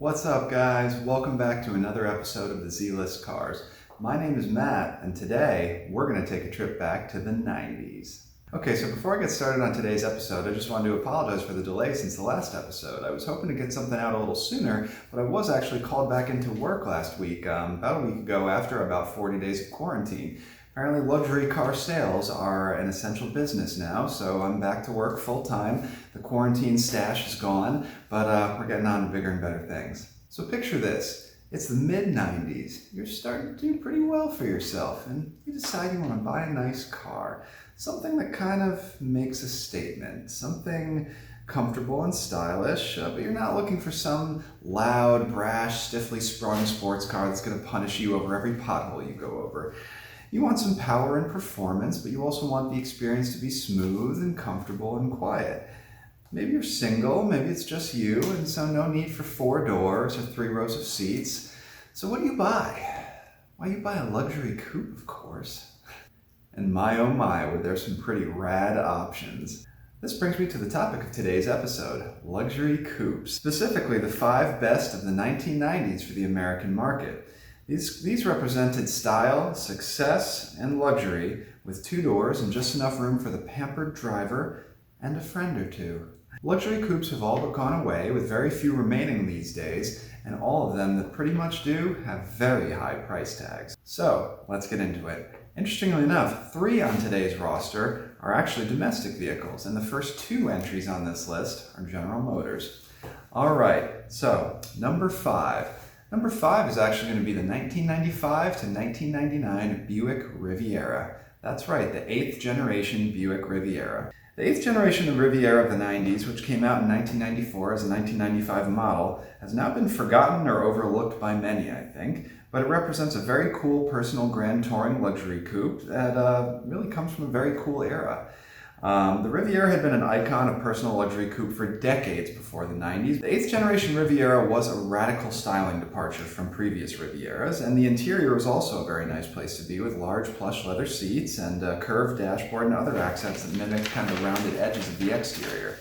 What's up, guys? Welcome back to another episode of the Z-List Cars. My name is Matt, and today we're going to take a trip back to the 90s. Okay, so before I get started on today's episode, I just wanted to apologize for the delay since the last episode. I was hoping to get something out a little sooner, but I was actually called back into work last week, about a week ago after about 40 days of quarantine. Apparently luxury car sales are an essential business now, so I'm back to work full time. The quarantine stash is gone, but we're getting on to bigger and better things. So picture this. It's the mid-90s. You're starting to do pretty well for yourself, and you decide you want to buy a nice car. Something that kind of makes a statement. Something comfortable and stylish, but you're not looking for some loud, brash, stiffly sprung sports car that's going to punish you over every pothole you go over. You want some power and performance, but you also want the experience to be smooth and comfortable and quiet. Maybe you're single, maybe it's just you, and so no need for 4 doors or 3 rows of seats. So what do you buy? Why, you buy a luxury coupe, of course. And my oh my, were there some pretty rad options. This brings me to the topic of today's episode, luxury coupes. Specifically, the 5 best of the 1990s for the American market. These represented style, success, and luxury with 2 doors and just enough room for the pampered driver and a friend or two. Luxury coupes have all but gone away, with very few remaining these days, and all of them that pretty much do have very high price tags. So, let's get into it. Interestingly enough, 3 on today's roster are actually domestic vehicles, and the first 2 entries on this list are General Motors. Alright, so number 5. Number 5 is actually going to be the 1995 to 1999 Buick Riviera. That's right, the 8th generation Buick Riviera. The 8th generation of Riviera of the 90s, which came out in 1994 as a 1995 model, has now been forgotten or overlooked by many, I think, but it represents a very cool personal grand touring luxury coupe that really comes from a very cool era. The Riviera had been an icon of personal luxury coupe for decades before the 90s. The 8th generation Riviera was a radical styling departure from previous Rivieras, and the interior was also a very nice place to be, with large plush leather seats and a curved dashboard and other accents that mimicked kind of the rounded edges of the exterior.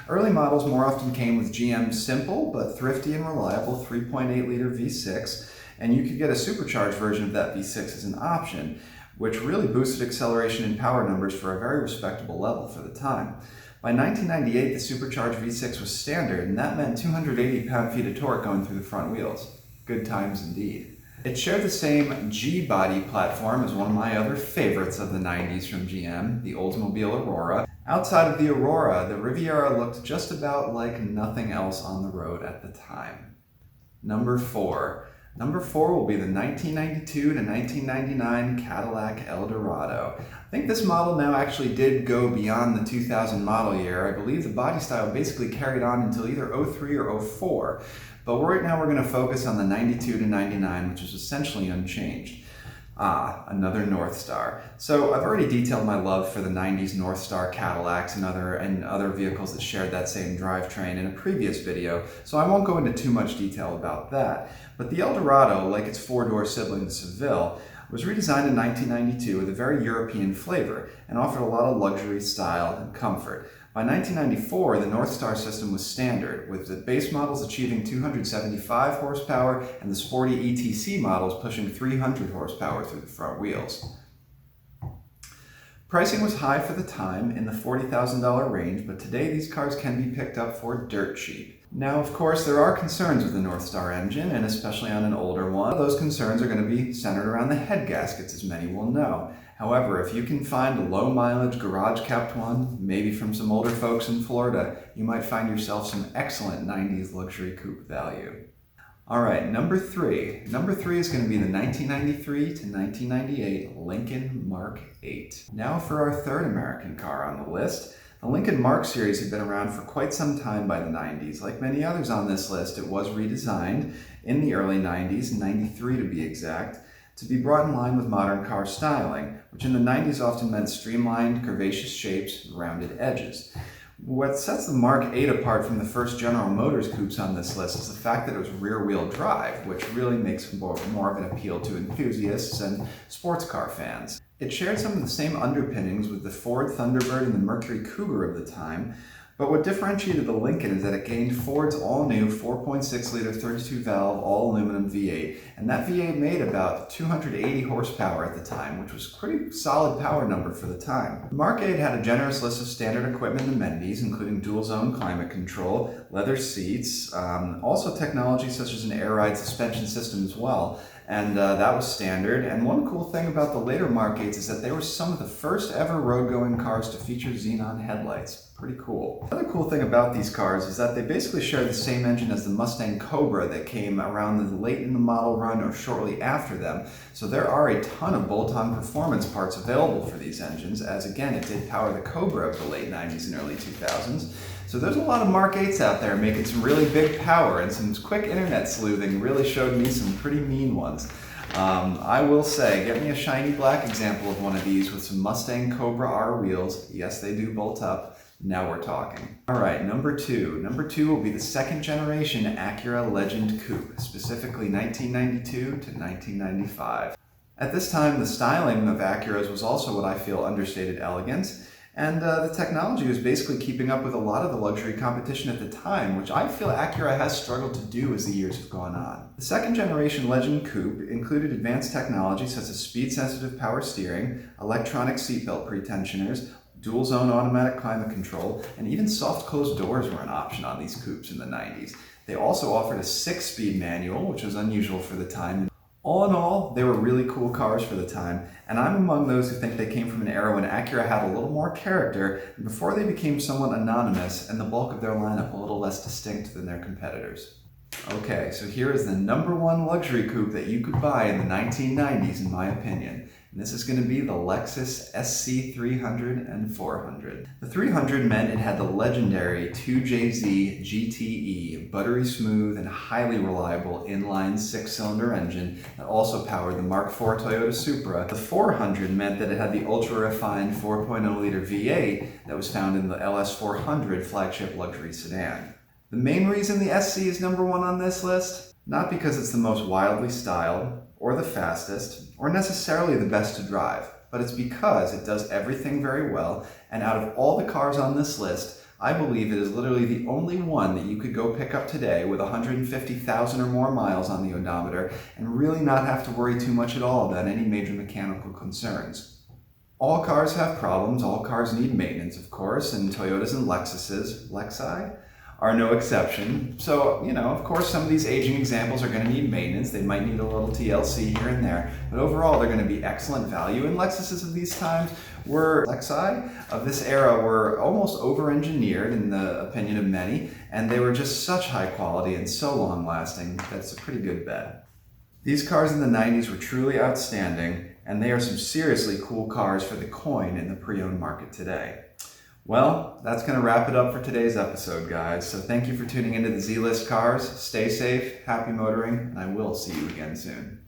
Early models more often came with GM's simple but thrifty and reliable 3.8-liter V6, and you could get a supercharged version of that V6 as an option, which really boosted acceleration and power numbers for a very respectable level for the time. By 1998, the supercharged V6 was standard, and that meant 280 pound-feet of torque going through the front wheels. Good times indeed. It shared the same G-body platform as one of my other favorites of the 90s from GM, the Oldsmobile Aurora. Outside of the Aurora, the Riviera looked just about like nothing else on the road at the time. Number 4. Number 4 will be the 1992 to 1999 Cadillac Eldorado. I think this model now actually did go beyond the 2000 model year. I believe the body style basically carried on until either 03 or 04. But right now we're going to focus on the 92 to 99, which is essentially unchanged. Another North Star. So I've already detailed my love for the 90s North Star Cadillacs and other vehicles that shared that same drivetrain in a previous video, so I won't go into too much detail about that. But the Eldorado, like its 4-door sibling the Seville, was redesigned in 1992 with a very European flavor and offered a lot of luxury, style, and comfort. By 1994, the North Star system was standard, with the base models achieving 275 horsepower and the sporty ETC models pushing 300 horsepower through the front wheels. Pricing was high for the time, in the $40,000 range, but today these cars can be picked up for dirt cheap. Now, of course, there are concerns with the North Star engine, and especially on an older one. Those concerns are going to be centered around the head gaskets, as many will know. However, if you can find a low-mileage, garage-kept one, maybe from some older folks in Florida, you might find yourself some excellent 90s luxury coupe value. Alright, number 3. Number 3 is going to be the 1993 to 1998 Lincoln Mark 8. Now for our third American car on the list. The Lincoln Mark series had been around for quite some time by the 90s. Like many others on this list, it was redesigned in the early 90s, 93 to be exact, to be brought in line with modern car styling, which in the 90s often meant streamlined, curvaceous shapes and rounded edges. What sets the Mark 8 apart from the first General Motors coupes on this list is the fact that it was rear-wheel drive, which really makes more of an appeal to enthusiasts and sports car fans. It shared some of the same underpinnings with the Ford Thunderbird and the Mercury Cougar of the time, But what differentiated the Lincoln is that it gained Ford's all-new 4.6-liter 32-valve all-aluminum V8, and that V8 made about 280 horsepower at the time, which was a pretty solid power number for the time. The Mark 8 had a generous list of standard equipment and amenities, including dual-zone climate control, leather seats, also technology such as an air-ride suspension system as well. And that was standard. And one cool thing about the later Mark 8s is that they were some of the first ever road-going cars to feature xenon headlights. Pretty cool. Another cool thing about these cars is that they basically share the same engine as the Mustang Cobra that came around the late in the model run or shortly after them. So there are a ton of bolt-on performance parts available for these engines, as again, it did power the Cobra of the late 90s and early 2000s. So there's a lot of Mark 8s out there making some really big power, and some quick internet sleuthing really showed me some pretty mean ones. I will say, get me a shiny black example of one of these with some Mustang Cobra R wheels. Yes, they do bolt up. Now we're talking. All right, number two. Number two will be the second generation Acura Legend Coupe, specifically 1992 to 1995. At this time, the styling of Acuras was also what I feel understated elegance. And the technology was basically keeping up with a lot of the luxury competition at the time, which I feel Acura has struggled to do as the years have gone on. The second generation Legend Coupe included advanced technology such as speed-sensitive power steering, electronic seatbelt pretensioners, dual-zone automatic climate control, and even soft-closed doors were an option on these coupes in the 90s. They also offered a 6-speed manual, which was unusual for the time. All in all, they were really cool cars for the time, and I'm among those who think they came from an era when Acura had a little more character before they became somewhat anonymous and the bulk of their lineup a little less distinct than their competitors. Okay, so here is the number one luxury coupe that you could buy in the 1990s in my opinion. And this is going to be the Lexus SC300 and 400. The 300 meant it had the legendary 2JZ GTE, buttery smooth and highly reliable inline 6-cylinder engine that also powered the Mark IV Toyota Supra. The 400 meant that it had the ultra-refined 4.0-liter V8 that was found in the LS400 flagship luxury sedan. The main reason the SC is number one on this list? Not because it's the most wildly styled, or the fastest, or necessarily the best to drive, but it's because it does everything very well, and out of all the cars on this list, I believe it is literally the only one that you could go pick up today with 150,000 or more miles on the odometer and really not have to worry too much at all about any major mechanical concerns. All cars have problems, all cars need maintenance, of course, and Toyotas and Lexuses, Lexi, are no exception. So, of course, some of these aging examples are going to need maintenance. They might need a little TLC here and there, but overall, they're going to be excellent value. And Lexuses of these times Lexi of this era were almost over-engineered in the opinion of many, and they were just such high quality and so long-lasting that it's a pretty good bet. These cars in the 90s were truly outstanding, and they are some seriously cool cars for the coin in the pre-owned market today. Well, that's going to wrap it up for today's episode, guys. So thank you for tuning into the Z-List Cars. Stay safe, happy motoring, and I will see you again soon.